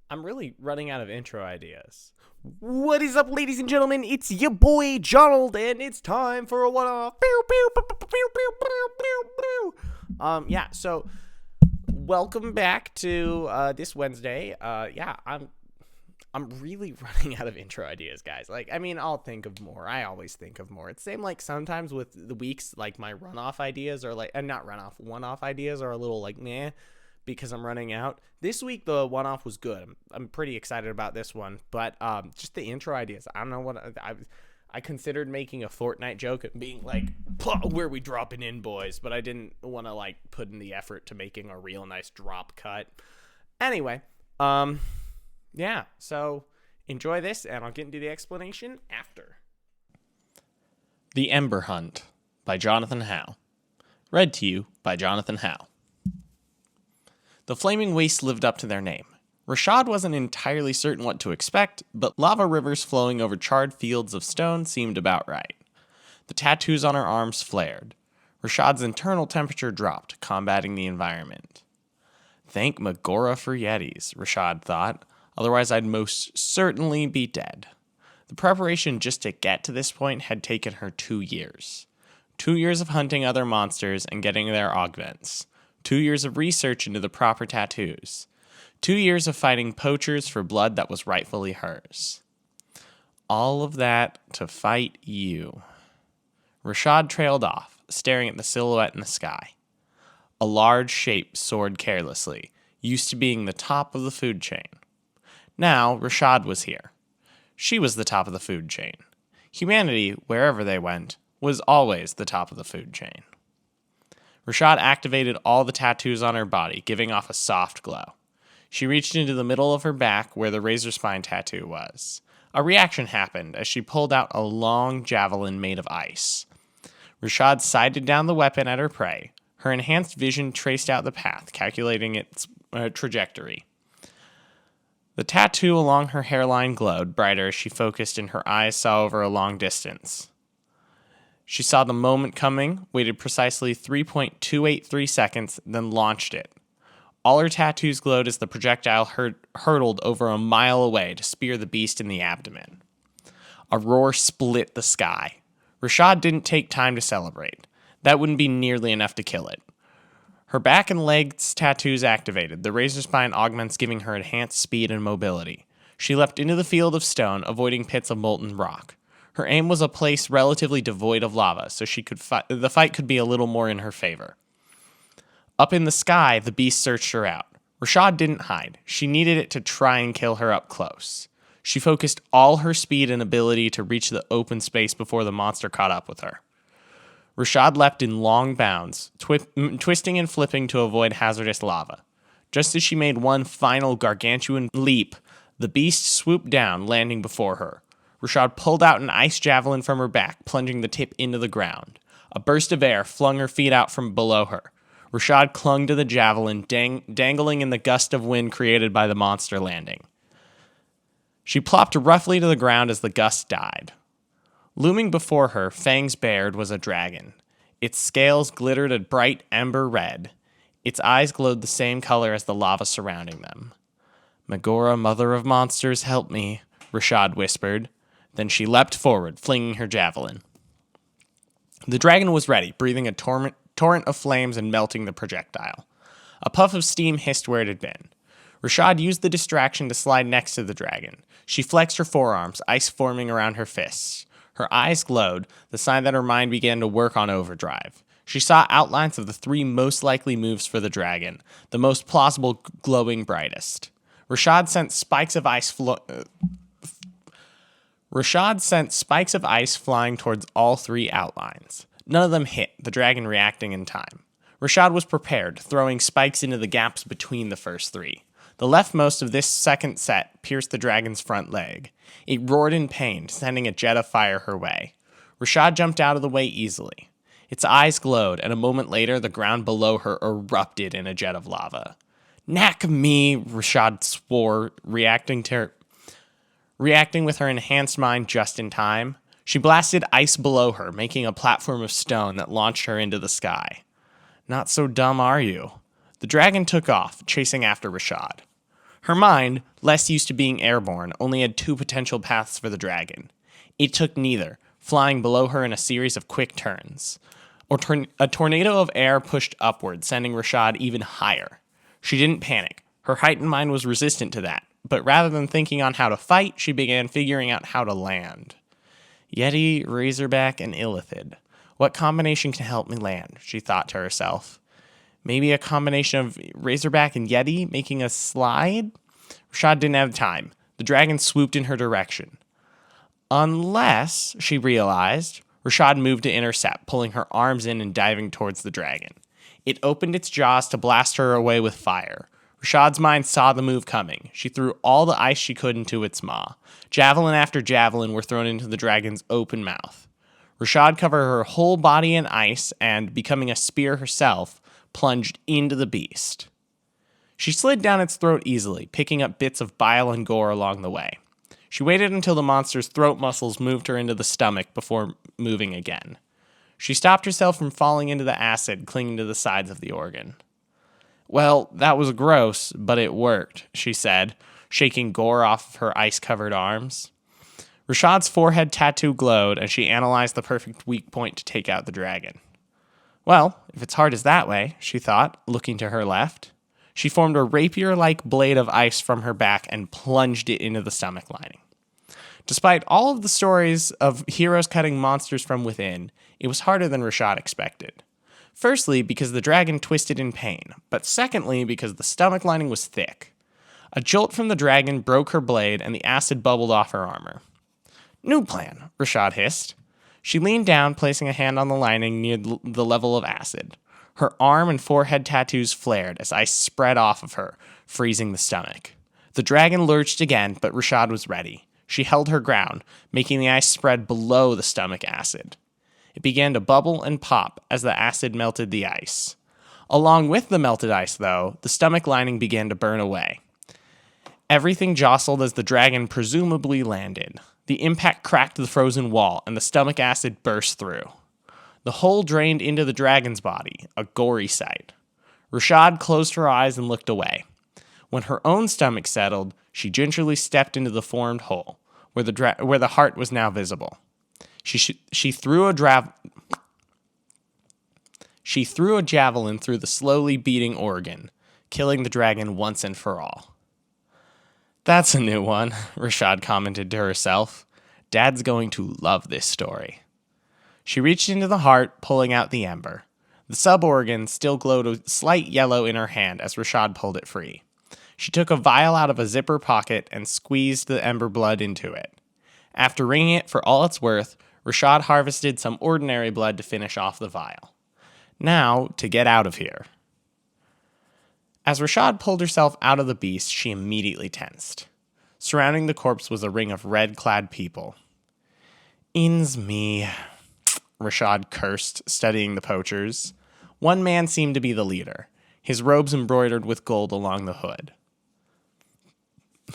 I'm really running out of intro ideas. What is up, ladies and gentlemen? It's your boy, Jonald, and it's time for a one-off. So welcome back to this Wednesday. I'm really running out of intro ideas, guys. I'll think of more. I always think of more. It's same like sometimes with the weeks, like my runoff ideas are like, not runoff, one-off ideas are a little like meh, because I'm running out. This week, the one-off was good. I'm pretty excited about this one, but just the intro ideas. I don't know what I considered making a Fortnite joke and being like, "Where we dropping in, boys?" But I didn't want to like put in the effort to making a real nice drop cut. Anyway, So enjoy this, and I'll get into the explanation after. The Ember Hunt by Jonathan Howe. Read to you by Jonathan Howe. The flaming wastes lived up to their name. Rashad wasn't entirely certain what to expect, but lava rivers flowing over charred fields of stone seemed about right. The tattoos on her arms flared. Rashad's internal temperature dropped, combating the environment. Thank Magora for Yetis, Rashad thought, otherwise I'd most certainly be dead. The preparation just to get to this point had taken her 2 years. 2 years of hunting other monsters and getting their augments. 2 years of research into the proper tattoos. 2 years of fighting poachers for blood that was rightfully hers. All of that to fight you. Rashad trailed off, staring at the silhouette in the sky. A large shape soared carelessly, used to being the top of the food chain. Now, Rashad was here. She was the top of the food chain. Humanity, wherever they went, was always the top of the food chain. Rashad activated all the tattoos on her body, giving off a soft glow. She reached into the middle of her back where the razor spine tattoo was. A reaction happened as she pulled out a long javelin made of ice. Rashad sighted down the weapon at her prey. Her enhanced vision traced out the path, calculating its trajectory. The tattoo along her hairline glowed brighter as she focused and her eyes saw over a long distance. She saw the moment coming, waited precisely 3.283 seconds, then launched it. All her tattoos glowed as the projectile hurtled over a mile away to spear the beast in the abdomen. A roar split the sky. Rashad didn't take time to celebrate. That wouldn't be nearly enough to kill it. Her back and legs tattoos activated, the razor spine augments giving her enhanced speed and mobility. She leapt into the field of stone, avoiding pits of molten rock. Her aim was a place relatively devoid of lava, so the fight could be a little more in her favor. Up in the sky, the beast searched her out. Rashad didn't hide. She needed it to try and kill her up close. She focused all her speed and ability to reach the open space before the monster caught up with her. Rashad leapt in long bounds, twisting and flipping to avoid hazardous lava. Just as she made one final gargantuan leap, the beast swooped down, landing before her. Rashad pulled out an ice javelin from her back, plunging the tip into the ground. A burst of air flung her feet out from below her. Rashad clung to the javelin, dangling in the gust of wind created by the monster landing. She plopped roughly to the ground as the gust died. Looming before her, fangs bared, was a dragon. Its scales glittered a bright ember red. Its eyes glowed the same color as the lava surrounding them. "Magora, mother of monsters, help me," Rashad whispered. Then she leapt forward, flinging her javelin. The dragon was ready, breathing a torrent of flames and melting the projectile. A puff of steam hissed where it had been. Rashad used the distraction to slide next to the dragon. She flexed her forearms, ice forming around her fists. Her eyes glowed, the sign that her mind began to work on overdrive. She saw outlines of the 3 most likely moves for the dragon, the most plausible glowing brightest. Rashad sent spikes of ice flying towards all 3 outlines. None of them hit, the dragon reacting in time. Rashad was prepared, throwing spikes into the gaps between the first 3. The leftmost of this second set pierced the dragon's front leg. It roared in pain, sending a jet of fire her way. Rashad jumped out of the way easily. Its eyes glowed, and a moment later, the ground below her erupted in a jet of lava. "Knack me," Rashad swore, reacting with her enhanced mind just in time. She blasted ice below her, making a platform of stone that launched her into the sky. Not so dumb, are you? The dragon took off, chasing after Rashad. Her mind, less used to being airborne, only had two potential paths for the dragon. It took neither, flying below her in a series of quick turns. A tornado of air pushed upward, sending Rashad even higher. She didn't panic. Her heightened mind was resistant to that, but rather than thinking on how to fight, she began figuring out how to land. Yeti, Razorback, and Illithid. What combination can help me land? She thought to herself. Maybe a combination of Razorback and Yeti making a slide? Rashad didn't have time. The dragon swooped in her direction. Unless, she realized, Rashad moved to intercept, pulling her arms in and diving towards the dragon. It opened its jaws to blast her away with fire. Rashad's mind saw the move coming. She threw all the ice she could into its maw. Javelin after javelin were thrown into the dragon's open mouth. Rashad covered her whole body in ice and, becoming a spear herself, plunged into the beast. She slid down its throat easily, picking up bits of bile and gore along the way. She waited until the monster's throat muscles moved her into the stomach before moving again. She stopped herself from falling into the acid clinging to the sides of the organ. Well, that was gross, but it worked, she said, shaking gore off of her ice-covered arms. Rashad's forehead tattoo glowed as she analyzed the perfect weak point to take out the dragon. Well, if it's hard as that way, she thought, looking to her left. She formed a rapier-like blade of ice from her back and plunged it into the stomach lining. Despite all of the stories of heroes cutting monsters from within, it was harder than Rashad expected. Firstly, because the dragon twisted in pain, but secondly, because the stomach lining was thick. A jolt from the dragon broke her blade and the acid bubbled off her armor. New plan, Rashad hissed. She leaned down, placing a hand on the lining near the level of acid. Her arm and forehead tattoos flared as ice spread off of her, freezing the stomach. The dragon lurched again, but Rashad was ready. She held her ground, making the ice spread below the stomach acid. It began to bubble and pop as the acid melted the ice. Along with the melted ice, though, the stomach lining began to burn away. Everything jostled as the dragon presumably landed. The impact cracked the frozen wall, and the stomach acid burst through. The hole drained into the dragon's body, a gory sight. Rashad closed her eyes and looked away. When her own stomach settled, she gingerly stepped into the formed hole, where the heart was now visible. She threw a javelin through the slowly beating organ, killing the dragon once and for all. That's a new one, Rashad commented to herself. Dad's going to love this story. She reached into the heart, pulling out the ember. The sub-organ still glowed a slight yellow in her hand as Rashad pulled it free. She took a vial out of a zipper pocket and squeezed the ember blood into it. After wringing it for all it's worth, Rashad harvested some ordinary blood to finish off the vial. Now, to get out of here. As Rashad pulled herself out of the beast, she immediately tensed. Surrounding the corpse was a ring of red-clad people. "In's me," Rashad cursed, studying the poachers. One man seemed to be the leader, his robes embroidered with gold along the hood.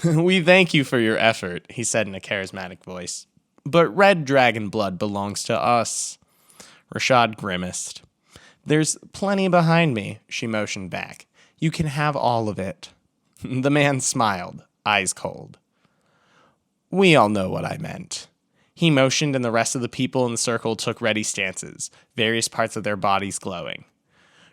"We thank you for your effort," he said in a charismatic voice. "But red dragon blood belongs to us." Rashad grimaced. "There's plenty behind me," she motioned back. "You can have all of it." The man smiled, eyes cold. "We all know what I meant." He motioned and the rest of the people in the circle took ready stances, various parts of their bodies glowing.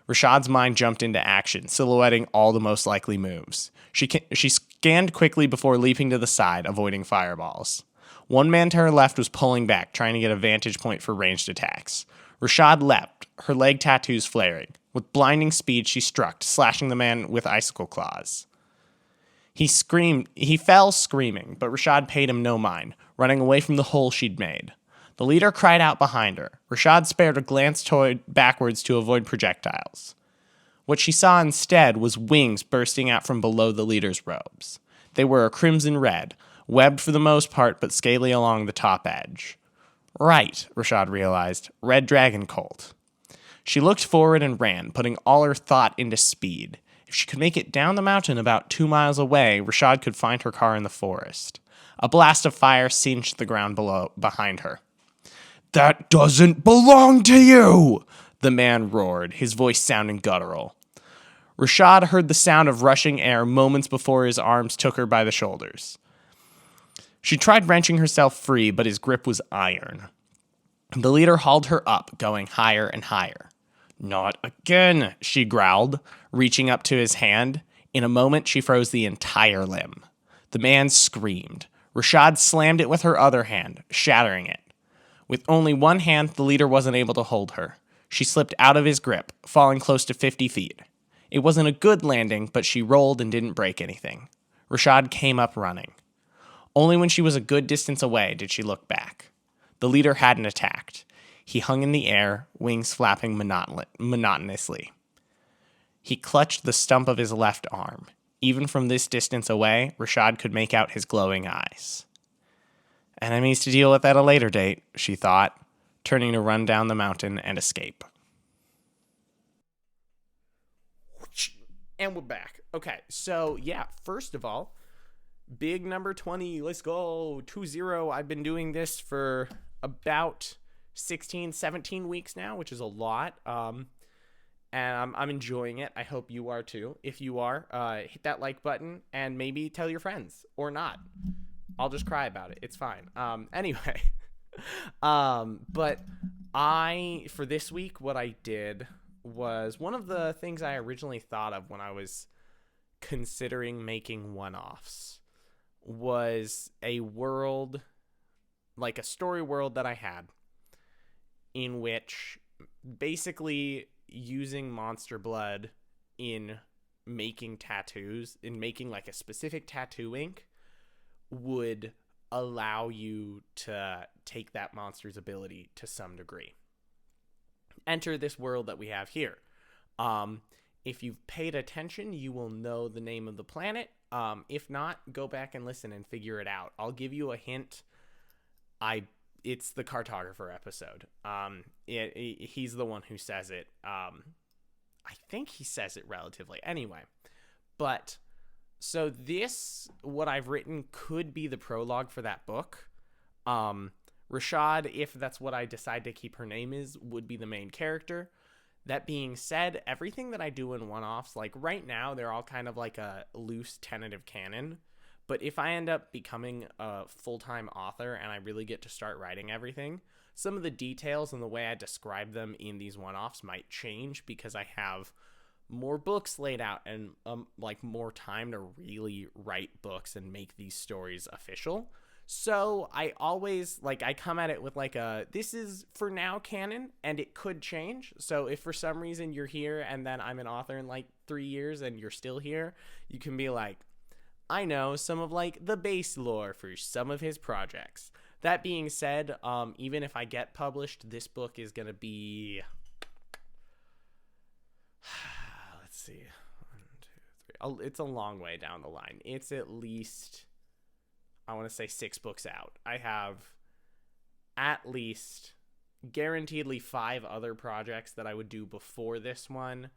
Rashad's mind jumped into action, silhouetting all the most likely moves. She scanned quickly before leaping to the side, avoiding fireballs. One man to her left was pulling back, trying to get a vantage point for ranged attacks. Rashad leapt, her leg tattoos flaring. With blinding speed, she struck, slashing the man with icicle claws. He fell screaming, but Rashad paid him no mind, running away from the hole she'd made. The leader cried out behind her. Rashad spared a glance backwards to avoid projectiles. What she saw instead was wings bursting out from below the leader's robes. They were a crimson red, webbed for the most part but scaly along the top edge. Right, Rashad realized, red dragon colt. She looked forward and ran, putting all her thought into speed. If she could make it down the mountain about 2 miles away, Rashad could find her car in the forest. A blast of fire singed the ground behind her. "That doesn't belong to you!" the man roared, his voice sounding guttural. Rashad heard the sound of rushing air moments before his arms took her by the shoulders. She tried wrenching herself free, but his grip was iron. The leader hauled her up, going higher and higher. "Not again," she growled, reaching up to his hand. In a moment, she froze the entire limb. The man screamed. Rashad slammed it with her other hand, shattering it. With only one hand, the leader wasn't able to hold her. She slipped out of his grip, falling close to 50 feet. It wasn't a good landing, but she rolled and didn't break anything. Rashad came up running. Only when she was a good distance away did she look back. The leader hadn't attacked. He hung in the air, wings flapping monotonously. He clutched the stump of his left arm. Even from this distance away, Rashad could make out his glowing eyes. Enemies to deal with at a later date, she thought, turning to run down the mountain and escape. And we're back. Okay, so yeah, first of all, big number 20, let's go, 2-0. I've been doing this for about 16, 17 weeks now, which is a lot. And I'm enjoying it. I hope you are too. If you are, hit that like button and maybe tell your friends or not. I'll just cry about it. It's fine. Anyway, but for this week, what I did was one of the things I originally thought of when I was considering making one-offs was a world, like a story world that I had, in which basically using monster blood in making tattoos, in making like a specific tattoo ink, would allow you to take that monster's ability to some degree. Enter this world that we have here. If you've paid attention, you will know the name of the planet. If not, go back and listen and figure it out. I'll give you a hint. It's the cartographer episode. He's the one who says it. I think he says it relatively. Anyway, but so what I've written could be the prologue for that book. Rashad, if that's what I decide to keep her name is, would be the main character. That being said, everything that I do in one-offs, like right now, they're all kind of like a loose tentative canon. But if I end up becoming a full-time author and I really get to start writing everything, some of the details and the way I describe them in these one-offs might change because I have more books laid out and like more time to really write books and make these stories official. So I always I come at it with this is for now canon and it could change. So if for some reason you're here and then I'm an author in 3 years and you're still here, you can be like, I know some of the base lore for some of his projects. That being said, even if I get published, this book is going to be, let's see, 1, 2, 3. It's a long way down the line. It's at least, I want to say 6 books out. I have at least guaranteedly 5 other projects that I would do before this one.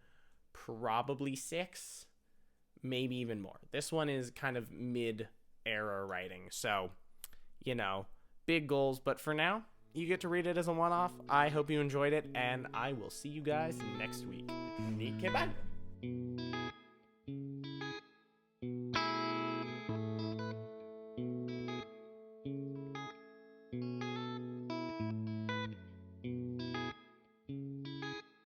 Probably 6, maybe even more. This one is kind of mid-era writing. So, big goals. But for now, you get to read it as a one-off. I hope you enjoyed it, and I will see you guys next week. Bye.